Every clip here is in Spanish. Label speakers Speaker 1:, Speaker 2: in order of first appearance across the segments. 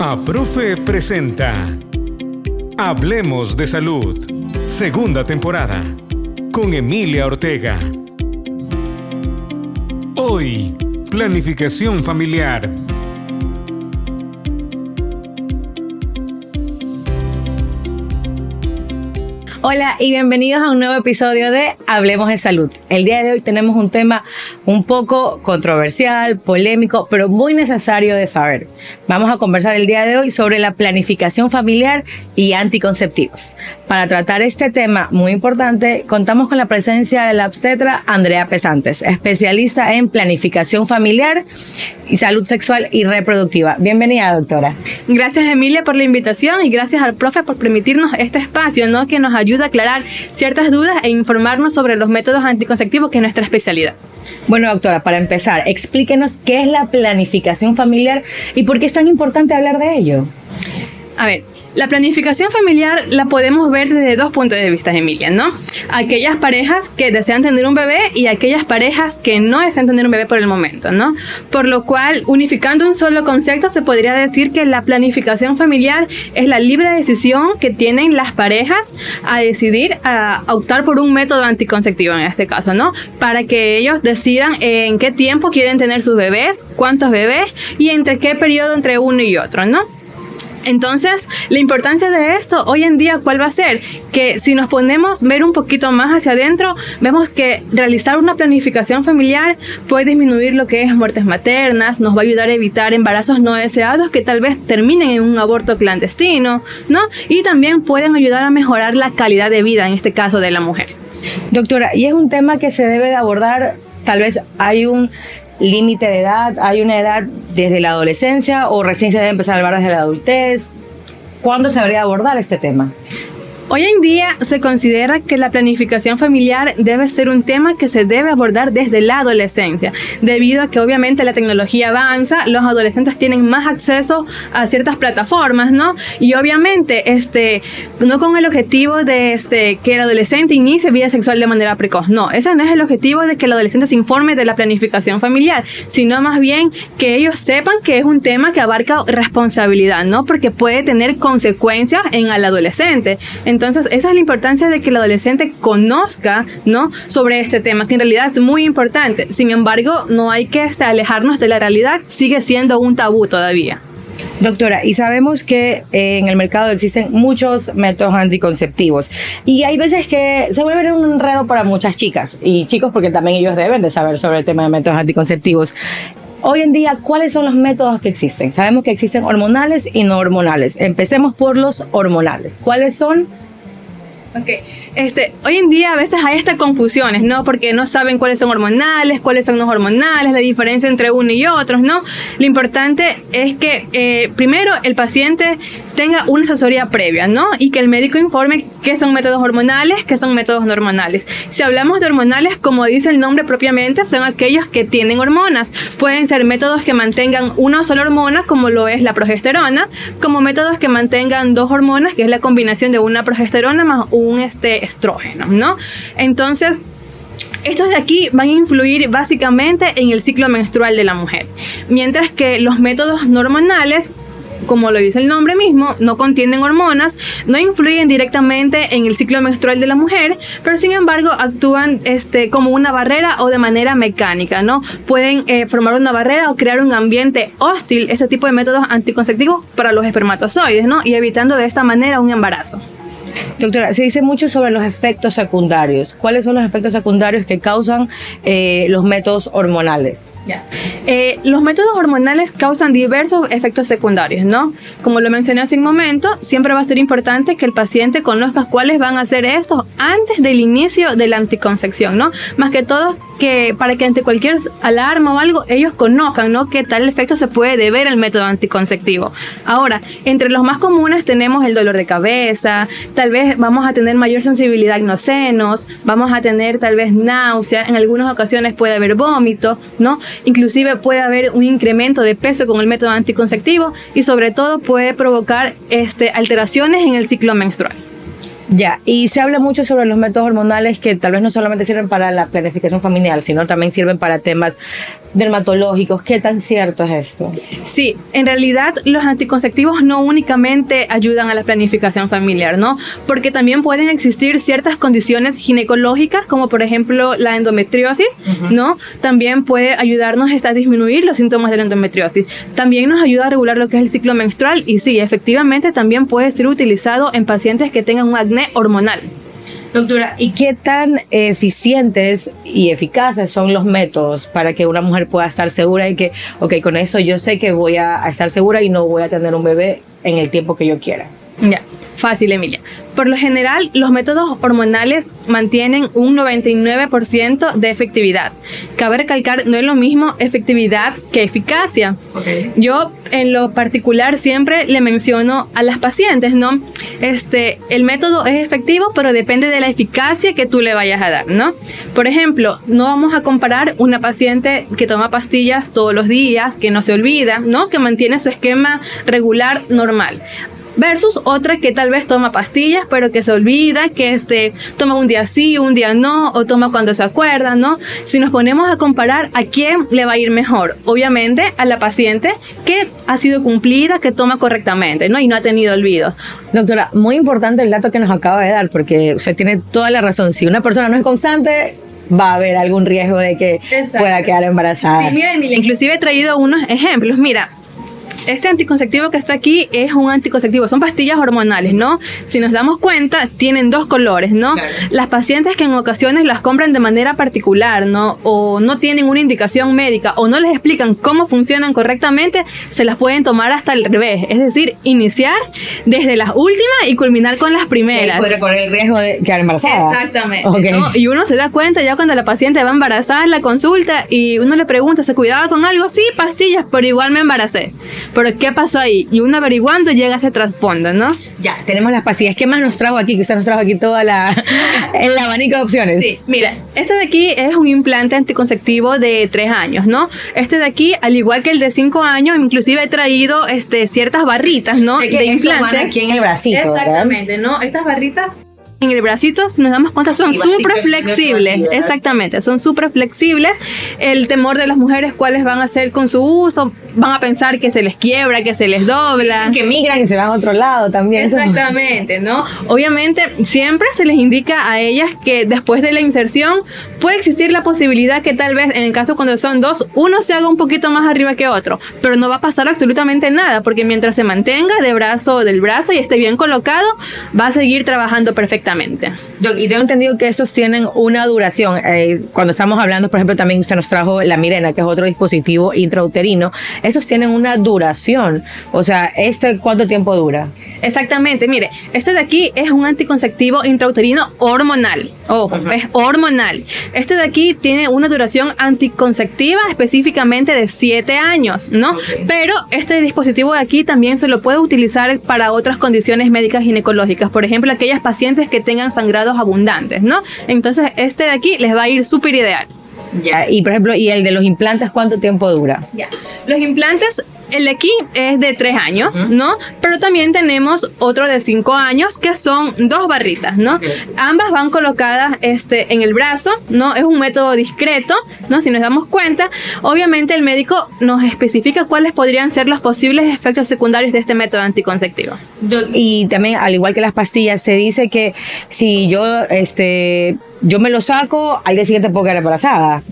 Speaker 1: APROFE presenta Hablemos de Salud, segunda temporada, con Emilia Ortega. Hoy, planificación familiar.
Speaker 2: Hola y bienvenidos a un nuevo episodio de Hablemos de Salud. El día de hoy tenemos un tema un poco controversial, polémico, pero muy necesario de saber. Vamos a conversar el día de hoy sobre la planificación familiar y anticonceptivos. Para tratar este tema muy importante, contamos con la presencia de la obstetra Andrea Pesantes, especialista en planificación familiar y salud sexual y reproductiva. Bienvenida, doctora.
Speaker 3: Gracias, Emilia, por la invitación y gracias al profe por permitirnos este espacio, ¿no? Que nos ayuda a aclarar ciertas dudas e informarnos sobre los métodos anticonceptivos, que es nuestra especialidad.
Speaker 2: Bueno, doctora, para empezar, explíquenos qué es la planificación familiar y por qué es tan importante hablar de ello.
Speaker 3: A ver, la planificación familiar la podemos ver desde dos puntos de vista, Emilia, ¿no? Aquellas parejas que desean tener un bebé y aquellas parejas que no desean tener un bebé por el momento, ¿no? Por lo cual, unificando un solo concepto, se podría decir que la planificación familiar es la libre decisión que tienen las parejas a decidir, a optar por un método anticonceptivo en este caso, ¿no? Para que ellos decidan en qué tiempo quieren tener sus bebés, cuántos bebés y entre qué periodo entre uno y otro, ¿no? Entonces, la importancia de esto hoy en día, ¿cuál va a ser? Que si nos ponemos a ver un poquito más hacia adentro, vemos que realizar una planificación familiar puede disminuir lo que es muertes maternas, nos va a ayudar a evitar embarazos no deseados que tal vez terminen en un aborto clandestino, ¿no? Y también pueden ayudar a mejorar la calidad de vida, en este caso de la mujer.
Speaker 2: Doctora, y es un tema que se debe de abordar, tal vez hay un límite de edad, hay una edad desde la adolescencia o recién se debe empezar a hablar desde la adultez. ¿Cuándo se debería abordar este tema?
Speaker 3: Hoy en día se considera que la planificación familiar debe ser un tema que se debe abordar desde la adolescencia, debido a que obviamente la tecnología avanza, los adolescentes tienen más acceso a ciertas plataformas, ¿no? Y obviamente, no con el objetivo de que el adolescente inicie vida sexual de manera precoz, no, ese no es el objetivo de que el adolescente se informe de la planificación familiar, sino más bien que ellos sepan que es un tema que abarca responsabilidad, ¿no? Porque puede tener consecuencias en el adolescente. Entonces, esa es la importancia de que el adolescente conozca, ¿no?, sobre este tema, que en realidad es muy importante. Sin embargo, no hay que alejarnos de la realidad, sigue siendo un tabú todavía.
Speaker 2: Doctora, y sabemos que en el mercado existen muchos métodos anticonceptivos y hay veces que se vuelve un enredo para muchas chicas y chicos, porque también ellos deben de saber sobre el tema de métodos anticonceptivos. Hoy en día, ¿cuáles son los métodos que existen? Sabemos que existen hormonales y no hormonales. Empecemos por los hormonales. ¿Cuáles son?
Speaker 3: Okay. Hoy en día a veces hay estas confusiones, ¿no? Porque no saben cuáles son hormonales, cuáles son no hormonales, la diferencia entre uno y otros, ¿no? Lo importante es que primero el paciente tenga una asesoría previa, ¿no? Y que el médico informe qué son métodos hormonales, qué son métodos no hormonales. Si hablamos de hormonales, como dice el nombre propiamente, son aquellos que tienen hormonas. Pueden ser métodos que mantengan una sola hormona, como lo es la progesterona, como métodos que mantengan dos hormonas, que es la combinación de una progesterona más un estrógeno, ¿no? Entonces, estos de aquí van a influir básicamente en el ciclo menstrual de la mujer, mientras que los métodos no hormonales, como lo dice el nombre mismo, no contienen hormonas, no influyen directamente en el ciclo menstrual de la mujer, pero sin embargo actúan como una barrera o de manera mecánica, ¿no? Pueden formar una barrera o crear un ambiente hostil, este tipo de métodos anticonceptivos para los espermatozoides, ¿no? Y evitando de esta manera un embarazo.
Speaker 2: Doctora, se dice mucho sobre los efectos secundarios. ¿Cuáles son los efectos secundarios que causan los métodos hormonales?
Speaker 3: Los métodos hormonales causan diversos efectos secundarios, ¿no? Como lo mencioné hace un momento, siempre va a ser importante que el paciente conozca cuáles van a ser estos antes del inicio de la anticoncepción, ¿no? Más que todo, para que ante cualquier alarma o algo, ellos conozcan, ¿no?, que tal efecto se puede deber al método anticonceptivo. Ahora, entre los más comunes tenemos el dolor de cabeza, tal vez vamos a tener mayor sensibilidad en los senos, vamos a tener tal vez náusea, en algunas ocasiones puede haber vómito, ¿no? Inclusive puede haber un incremento de peso con el método anticonceptivo y sobre todo puede provocar alteraciones en el ciclo menstrual.
Speaker 2: Ya, y se habla mucho sobre los métodos hormonales que tal vez no solamente sirven para la planificación familiar, sino también sirven para temas dermatológicos. ¿Qué tan cierto es esto?
Speaker 3: Sí, en realidad los anticonceptivos no únicamente ayudan a la planificación familiar, ¿no? Porque también pueden existir ciertas condiciones ginecológicas, como por ejemplo la endometriosis, ¿no? También puede ayudarnos a disminuir los síntomas de la endometriosis. También nos ayuda a regular lo que es el ciclo menstrual y sí, efectivamente también puede ser utilizado en pacientes que tengan un acné hormonal.
Speaker 2: Doctora, ¿y qué tan eficientes y eficaces son los métodos para que una mujer pueda estar segura de que, ok, con eso yo sé que voy a estar segura y no voy a tener un bebé en el tiempo que yo quiera?
Speaker 3: Ya, fácil, Emilia. Por lo general, los métodos hormonales mantienen un 99% de efectividad. Cabe recalcar, no es lo mismo efectividad que eficacia.
Speaker 2: Okay.
Speaker 3: Yo, en lo particular, siempre le menciono a las pacientes, ¿no? El método es efectivo, pero depende de la eficacia que tú le vayas a dar, ¿no? Por ejemplo, no vamos a comparar una paciente que toma pastillas todos los días, que no se olvida, ¿no? Que mantiene su esquema regular normal, versus otra que tal vez toma pastillas, pero que se olvida, que toma un día sí, un día no, o toma cuando se acuerda, ¿no? Si nos ponemos a comparar, ¿a quién le va a ir mejor? Obviamente a la paciente que ha sido cumplida, que toma correctamente, ¿no? Y no ha tenido olvidos.
Speaker 2: Doctora, muy importante el dato que nos acaba de dar, porque usted tiene toda la razón. Si una persona no es constante, va a haber algún riesgo de que
Speaker 3: Exacto.
Speaker 2: pueda quedar embarazada.
Speaker 3: Sí, mira, Emilia, inclusive he traído unos ejemplos. Mira, este anticonceptivo que está aquí es un anticonceptivo, son pastillas hormonales, ¿no? Si nos damos cuenta, tienen dos colores, ¿no?
Speaker 2: Claro.
Speaker 3: Las pacientes que en ocasiones las compran de manera particular, ¿no? O no tienen una indicación médica o no les explican cómo funcionan correctamente, se las pueden tomar hasta el revés. Es decir, iniciar desde las últimas y culminar con las primeras.
Speaker 2: Y puede correr el riesgo de quedar embarazada.
Speaker 3: Exactamente.
Speaker 2: Okay.
Speaker 3: ¿No? Y uno se da cuenta ya cuando la paciente va embarazada en la consulta y uno le pregunta, ¿se cuidaba con algo? Sí, pastillas, pero igual me embaracé. Pero ¿qué pasó ahí? Y uno averiguando llega a ese trasfondo, ¿no?
Speaker 2: Ya, tenemos las pastillas. ¿Qué más nos trajo aquí? Que usted nos trajo aquí toda el abanico de opciones.
Speaker 3: Sí, mira, este de aquí es un implante anticonceptivo de 3 años, ¿no? Este de aquí, al igual que el de 5 años, inclusive he traído ciertas barritas, ¿no?
Speaker 2: Sé que
Speaker 3: de
Speaker 2: esos
Speaker 3: implante.
Speaker 2: van aquí en el bracito,
Speaker 3: Exactamente, ¿no? Estas barritas en el bracito, nos damos cuenta, son
Speaker 2: Sí,
Speaker 3: súper
Speaker 2: básicamente
Speaker 3: flexibles.
Speaker 2: así, ¿verdad?
Speaker 3: Exactamente, son súper flexibles. El temor de las mujeres, ¿cuáles van a hacer con su uso? Van a pensar que se les quiebra, que se les dobla.
Speaker 2: Que migran y se van a otro lado también.
Speaker 3: Exactamente, ¿no? Obviamente, siempre se les indica a ellas que después de la inserción puede existir la posibilidad que tal vez, en el caso cuando son dos, uno se haga un poquito más arriba que otro, pero no va a pasar absolutamente nada, porque mientras se mantenga del brazo y esté bien colocado, va a seguir trabajando perfectamente.
Speaker 2: Y tengo entendido que estos tienen una duración. Cuando estamos hablando, por ejemplo, también usted nos trajo la Mirena, que es otro dispositivo intrauterino. Estos tienen una duración. O sea, ¿cuánto tiempo dura?
Speaker 3: Exactamente, mire, este de aquí es un anticonceptivo intrauterino hormonal. Ojo, es hormonal. Este de aquí tiene una duración anticonceptiva específicamente de 7 años, ¿no?
Speaker 2: Okay.
Speaker 3: Pero este dispositivo de aquí también se lo puede utilizar para otras condiciones médicas ginecológicas. Por ejemplo, aquellas pacientes que tengan sangrados abundantes, ¿no? Entonces, este de aquí les va a ir súper ideal.
Speaker 2: Ya, y por ejemplo, ¿y el de los implantes cuánto tiempo dura?
Speaker 3: Ya. Los implantes, el de aquí es de 3 años, ¿no? Pero también tenemos otro de 5 años que son 2 barritas, ¿no?
Speaker 2: Okay.
Speaker 3: Ambas van colocadas en el brazo, ¿no? Es un método discreto, ¿no? Si nos damos cuenta, obviamente el médico nos especifica cuáles podrían ser los posibles efectos secundarios de este método anticonceptivo.
Speaker 2: Y también, al igual que las pastillas, se dice que si yo me lo saco, al día siguiente puedo quedar embarazada.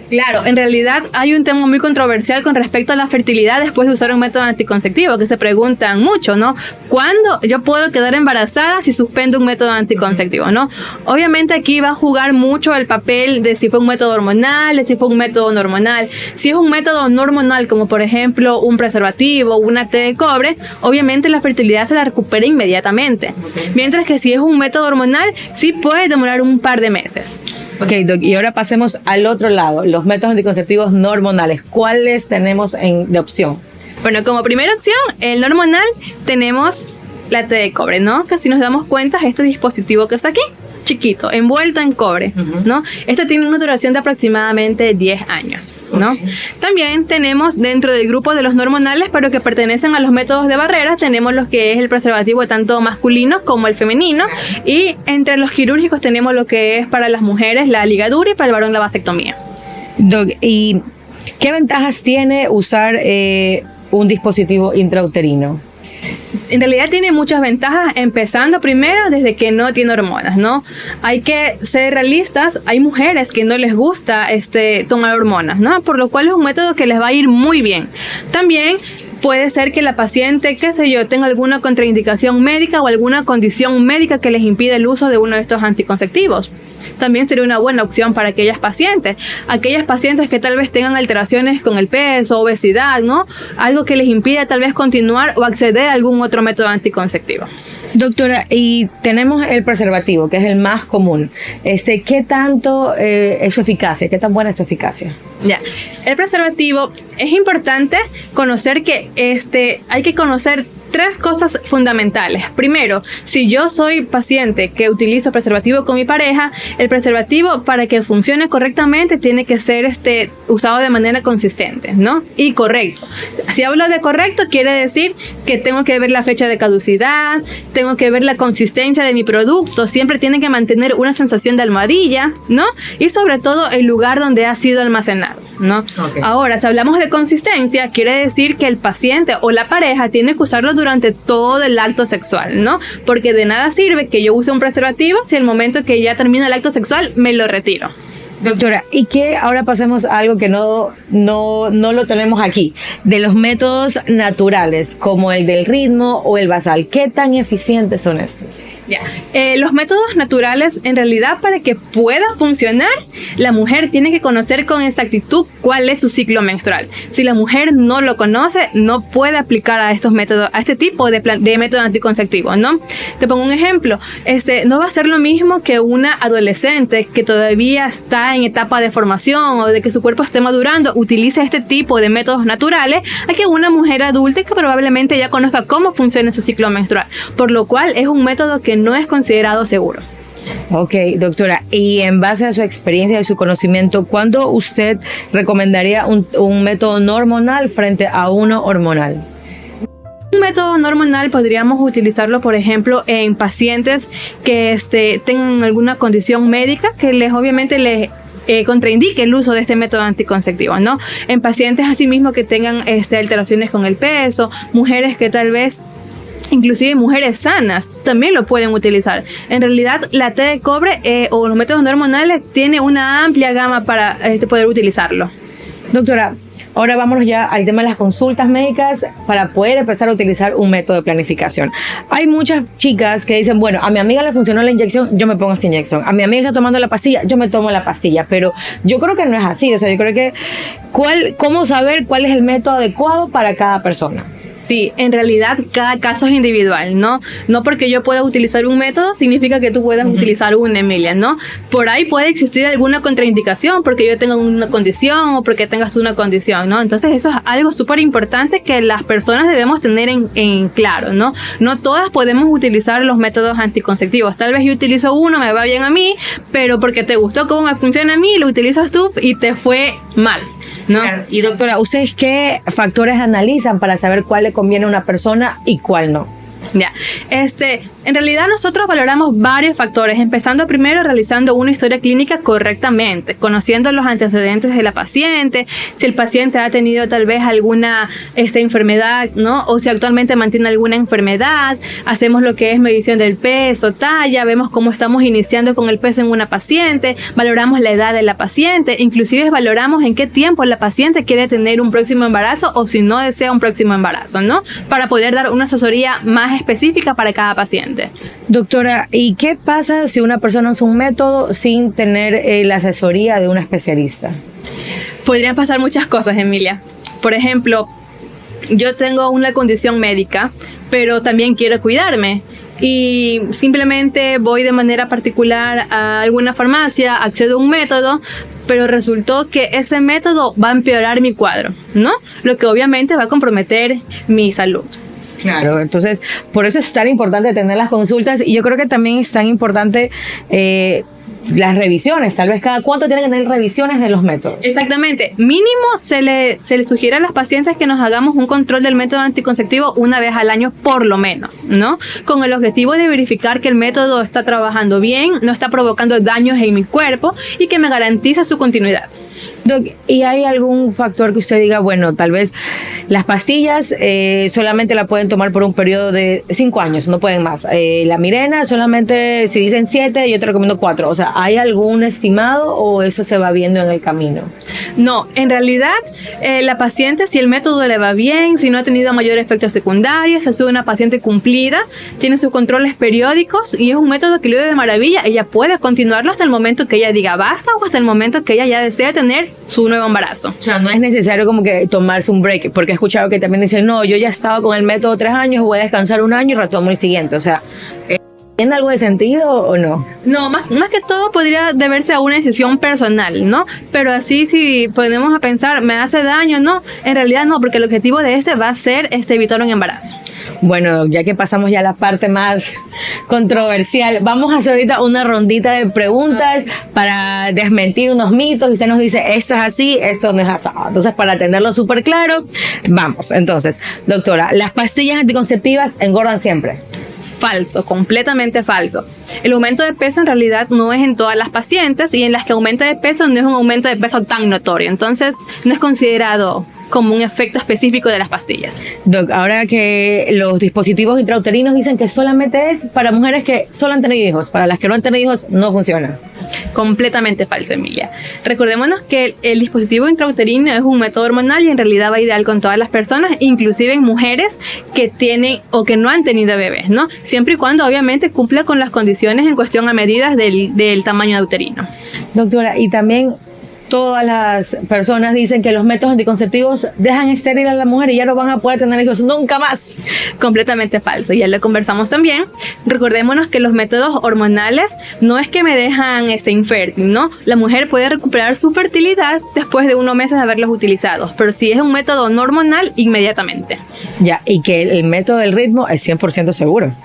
Speaker 3: Claro, en realidad hay un tema muy controversial con respecto a la fertilidad después de usar un método anticonceptivo, que se preguntan mucho, ¿no? ¿Cuándo yo puedo quedar embarazada si suspendo un método anticonceptivo, no? Obviamente aquí va a jugar mucho el papel de si fue un método hormonal, de si fue un método no hormonal. Si es un método no hormonal, como por ejemplo un preservativo, una T de cobre, obviamente la fertilidad se la recupera inmediatamente. Mientras que si es un método hormonal, sí puede demorar un par de meses.
Speaker 2: Ok, Doc, y ahora pasemos al otro lado, los métodos anticonceptivos no hormonales. ¿Cuáles tenemos de opción?
Speaker 3: Bueno, como primera opción, el no hormonal, tenemos la T de cobre, ¿no? Que si nos damos cuenta es este dispositivo que está aquí. chiquito, envuelto en cobre, ¿no? Este tiene una duración de aproximadamente 10 años, ¿no? También tenemos dentro del grupo de los no hormonales, pero que pertenecen a los métodos de barrera, tenemos lo que es el preservativo tanto masculino como el femenino, y entre los quirúrgicos tenemos lo que es para las mujeres la ligadura y para el varón la vasectomía.
Speaker 2: Doc, ¿y qué ventajas tiene usar un dispositivo intrauterino?
Speaker 3: En realidad tiene muchas ventajas, empezando primero desde que no tiene hormonas, ¿no? Hay que ser realistas, hay mujeres que no les gusta tomar hormonas, ¿no? Por lo cual es un método que les va a ir muy bien. También puede ser que la paciente, qué sé yo, tenga alguna contraindicación médica o alguna condición médica que les impida el uso de uno de estos anticonceptivos. También sería una buena opción para aquellas pacientes que tal vez tengan alteraciones con el peso, obesidad, ¿no? Algo que les impida tal vez continuar o acceder a algún otro método anticonceptivo.
Speaker 2: Doctora, y tenemos el preservativo, que es el más común. ¿Qué tanto es su eficacia? ¿Qué tan buena es su eficacia?
Speaker 3: Ya, el preservativo es importante conocer que hay que conocer 3 cosas fundamentales. Primero, si yo soy paciente que utilizo preservativo con mi pareja, el preservativo para que funcione correctamente tiene que ser usado de manera consistente, ¿no? Y correcto. Si hablo de correcto, quiere decir que tengo que ver la fecha de caducidad, tengo que ver la consistencia de mi producto, siempre tiene que mantener una sensación de almohadilla, ¿no? Y sobre todo el lugar donde ha sido almacenado, ¿no? Okay. Ahora, si hablamos de consistencia, quiere decir que el paciente o la pareja tiene que usarlo durante todo el acto sexual, ¿no? Porque de nada sirve que yo use un preservativo si el momento que ya termina el acto sexual me lo retiro.
Speaker 2: Doctora, y que ahora pasemos a algo que no lo tenemos aquí, de los métodos naturales, como el del ritmo o el basal. ¿Qué tan eficientes son estos?
Speaker 3: Ya. Los métodos naturales, en realidad, para que pueda funcionar, la mujer tiene que conocer con exactitud cuál es su ciclo menstrual. Si la mujer no lo conoce, no puede aplicar a estos métodos, a este tipo de método anticonceptivo, ¿no? Te pongo un ejemplo. No va a ser lo mismo que una adolescente que todavía está en etapa de formación o de que su cuerpo esté madurando, utilice este tipo de métodos naturales, a que una mujer adulta que probablemente ya conozca cómo funciona su ciclo menstrual. Por lo cual es un método que no es considerado seguro.
Speaker 2: Ok, doctora, y en base a su experiencia y su conocimiento, ¿cuándo usted recomendaría un método no hormonal frente a uno hormonal?
Speaker 3: Un método no hormonal podríamos utilizarlo, por ejemplo, en pacientes que tengan alguna condición médica que obviamente les contraindique el uso de este método anticonceptivo, ¿no? En pacientes asimismo que tengan alteraciones con el peso, mujeres que tal vez, inclusive mujeres sanas, también lo pueden utilizar. En realidad, la T de cobre o los métodos no hormonales tiene una amplia gama para poder utilizarlo.
Speaker 2: Doctora, ahora vámonos ya al tema de las consultas médicas para poder empezar a utilizar un método de planificación. Hay muchas chicas que dicen, bueno, a mi amiga le funcionó la inyección, yo me pongo esta inyección. A mi amiga está tomando la pastilla, yo me tomo la pastilla. Pero yo creo que no es así. O sea, yo creo que ¿cómo saber cuál es el método adecuado para cada persona?
Speaker 3: Sí, en realidad cada caso es individual, ¿no? No porque yo pueda utilizar un método significa que tú puedas utilizar una, Emilia, ¿no? Por ahí puede existir alguna contraindicación porque yo tengo una condición o porque tengas tú una condición, ¿no? Entonces eso es algo súper importante que las personas debemos tener en claro, ¿no? No todas podemos utilizar los métodos anticonceptivos. Tal vez yo utilizo uno, me va bien a mí, pero porque te gustó cómo me funciona a mí, lo utilizas tú y te fue mal, ¿no?
Speaker 2: Y doctora, ¿ustedes qué factores analizan para saber cuál le conviene a una persona y cuál no?
Speaker 3: Ya, en realidad nosotros valoramos varios factores, empezando primero realizando una historia clínica correctamente, conociendo los antecedentes de la paciente, si el paciente ha tenido tal vez alguna enfermedad, ¿no? O si actualmente mantiene alguna enfermedad, hacemos lo que es medición del peso, talla, vemos cómo estamos iniciando con el peso en una paciente, valoramos la edad de la paciente, inclusive valoramos en qué tiempo la paciente quiere tener un próximo embarazo o si no desea un próximo embarazo, ¿no? Para poder dar una asesoría más específica para cada paciente.
Speaker 2: Doctora, ¿y qué pasa si una persona usa un método sin tener la asesoría de un especialista?
Speaker 3: Podrían pasar muchas cosas, Emilia. Por ejemplo, yo tengo una condición médica, pero también quiero cuidarme. Y simplemente voy de manera particular a alguna farmacia, accedo a un método, pero resultó que ese método va a empeorar mi cuadro, ¿no? Lo que obviamente va a comprometer mi salud.
Speaker 2: Claro, entonces por eso es tan importante tener las consultas y yo creo que también es tan importante las revisiones. Tal vez cada cuánto tienen que tener revisiones de los métodos.
Speaker 3: Exactamente. Mínimo se le sugiere a las pacientes que nos hagamos un control del método anticonceptivo una vez al año por lo menos, ¿no? Con el objetivo de verificar que el método está trabajando bien, no está provocando daños en mi cuerpo y que me garantiza su continuidad.
Speaker 2: Doc, ¿y hay algún factor que usted diga, bueno, tal vez las pastillas solamente la pueden tomar por un periodo de 5 años, no pueden más? La Mirena solamente, si dicen 7, yo te recomiendo 4. O sea, ¿hay algún estimado o eso se va viendo en el camino?
Speaker 3: No, en realidad la paciente, si el método le va bien, si no ha tenido mayores efectos secundarios, es una paciente cumplida, tiene sus controles periódicos y es un método que le da de maravilla, ella puede continuarlo hasta el momento que ella diga basta o hasta el momento que ella ya desea tener su nuevo embarazo.
Speaker 2: O sea, no es necesario como que tomarse un break, porque he escuchado que también dicen, no, yo ya estaba con el método 3 años, voy a descansar 1 año y retomo el siguiente. O sea, ¿tiene algo de sentido o no?
Speaker 3: No, más que todo podría deberse a una decisión personal, ¿no? Pero así si ponemos a pensar, ¿me hace daño? No, en realidad no, porque el objetivo de este va a ser evitar un embarazo.
Speaker 2: Bueno, ya que pasamos ya a la parte más controversial, vamos a hacer ahorita una rondita de preguntas para desmentir unos mitos y usted nos dice, esto es así, esto no es así. Entonces, para tenerlo súper claro, vamos. Entonces, doctora, ¿las pastillas anticonceptivas engordan siempre?
Speaker 3: Falso, completamente falso. El aumento de peso en realidad no es en todas las pacientes y en las que aumenta de peso no es un aumento de peso tan notorio. Entonces, no es considerado como un efecto específico de las pastillas.
Speaker 2: Doc, ahora que los dispositivos intrauterinos dicen que solamente es para mujeres que solo han tenido hijos, para las que no han tenido hijos no funciona.
Speaker 3: Completamente falso, Emilia. Recordémonos que el dispositivo intrauterino es un método hormonal y en realidad va ideal con todas las personas, inclusive en mujeres que tienen o que no han tenido bebés, ¿no? Siempre y cuando obviamente cumpla con las condiciones en cuestión a medidas del tamaño uterino.
Speaker 2: Doctora, y también todas las personas dicen que los métodos anticonceptivos dejan estéril a la mujer y ya no van a poder tener hijos nunca más.
Speaker 3: Completamente falso, ya lo conversamos también. Recordémonos que los métodos hormonales no es que me dejan infértil, ¿no? La mujer puede recuperar su fertilidad después de 1 mes de haberlos utilizado, pero si es un método no hormonal, inmediatamente.
Speaker 2: Ya, y que el método del ritmo es 100% seguro.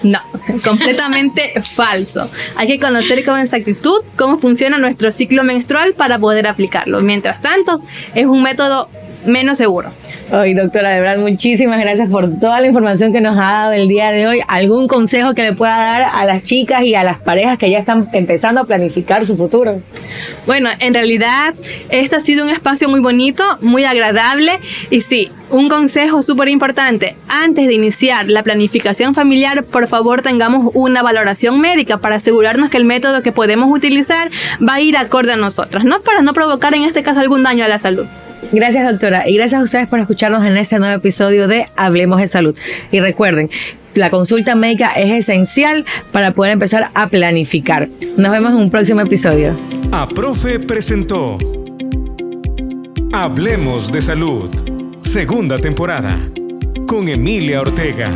Speaker 3: No, completamente falso. Hay que conocer con exactitud cómo funciona nuestro ciclo menstrual para poder aplicarlo. Mientras tanto, es un método menos seguro.
Speaker 2: Ay, doctora, de verdad, muchísimas gracias por toda la información que nos ha dado el día de hoy. ¿Algún consejo que le pueda dar a las chicas y a las parejas que ya están empezando a planificar su futuro?
Speaker 3: Bueno, en realidad, este ha sido un espacio muy bonito, muy agradable y sí, un consejo súper importante. Antes de iniciar la planificación familiar, por favor tengamos una valoración médica para asegurarnos que el método que podemos utilizar va a ir acorde a nosotros, ¿no? Para no provocar en este caso algún daño a la salud.
Speaker 2: Gracias, doctora, y gracias a ustedes por escucharnos en este nuevo episodio de Hablemos de Salud. Y recuerden, la consulta médica es esencial para poder empezar a planificar. Nos vemos en un próximo episodio.
Speaker 1: APROFE presentó Hablemos de Salud, segunda temporada, con Emilia Ortega.